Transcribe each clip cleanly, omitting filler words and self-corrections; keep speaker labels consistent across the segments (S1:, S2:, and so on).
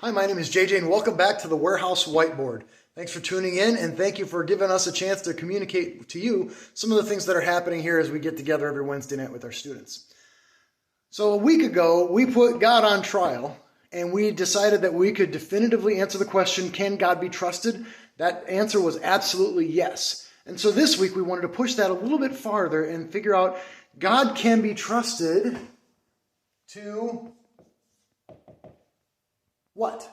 S1: Hi, my name is JJ and welcome back to the Warehouse Whiteboard. Thanks for tuning in and thank you for giving us a chance to communicate to you some of the things that are happening here as we get together every Wednesday night with our students. So a week ago, we put God on trial and we decided that we could definitively answer the question, can God be trusted? That answer was absolutely yes. And so this week we wanted to push that a little bit farther and figure out God can be trusted to what?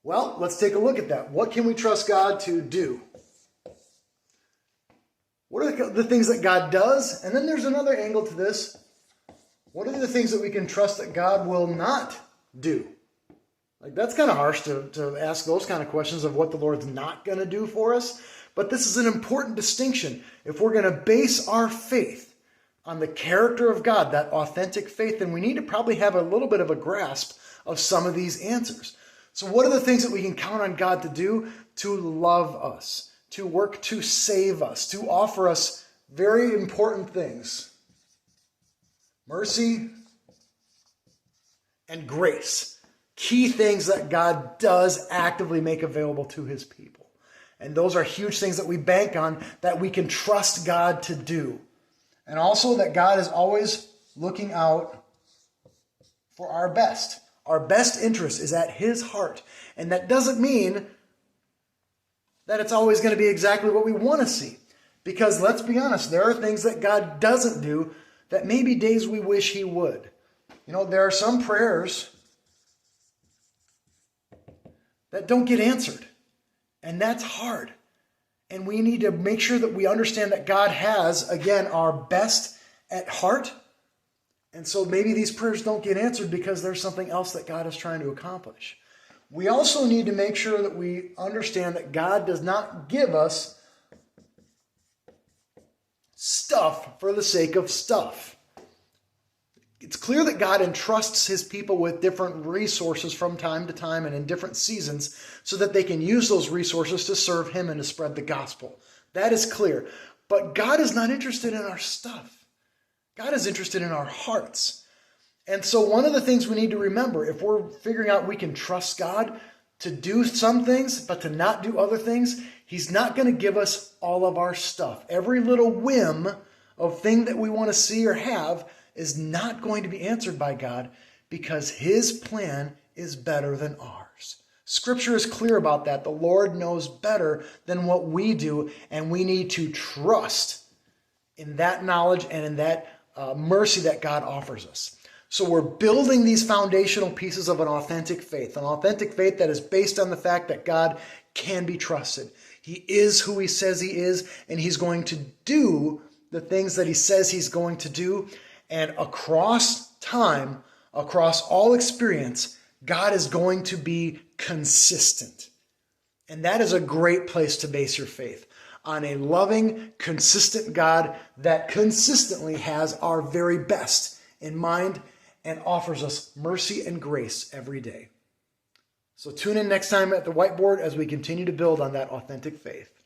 S1: Well, let's take a look at that. What can we trust God to do? What are the things that God does? And then there's another angle to this. What are the things that we can trust that God will not do? Like, that's kind of harsh to ask those kind of questions of what the Lord's not going to do for us. But this is an important distinction. If we're going to base our faith on the character of God, that authentic faith, then we need to probably have a little bit of a grasp of some of these answers. So what are the things that we can count on God to do? To love us, to work to save us, to offer us very important things. Mercy and grace. Key things that God does actively make available to his people. And those are huge things that we bank on, that we can trust God to do. And also that God is always looking out for our best. Our best interest is at his heart. And that doesn't mean that it's always going to be exactly what we want to see. Because let's be honest, there are things that God doesn't do that maybe days we wish he would. You know, there are some prayers that don't get answered. And that's hard. And we need to make sure that we understand that God has, again, our best at heart. And so maybe these prayers don't get answered because there's something else that God is trying to accomplish. We also need to make sure that we understand that God does not give us stuff for the sake of stuff. It's clear that God entrusts his people with different resources from time to time and in different seasons so that they can use those resources to serve him and to spread the gospel. That is clear. But God is not interested in our stuff. God is interested in our hearts. And so one of the things we need to remember, if we're figuring out we can trust God to do some things, but to not do other things, he's not going to give us all of our stuff. Every little whim of thing that we want to see or have is not going to be answered by God because his plan is better than ours. Scripture is clear about that. The Lord knows better than what we do, and we need to trust in that knowledge and in that mercy that God offers us. So we're building these foundational pieces of an authentic faith that is based on the fact that God can be trusted. He is who he says he is, and he's going to do the things that he says he's going to do. And across time, across all experience, God is going to be consistent. And that is a great place to base your faith, on a loving, consistent God that consistently has our very best in mind and offers us mercy and grace every day. So tune in next time at the whiteboard as we continue to build on that authentic faith.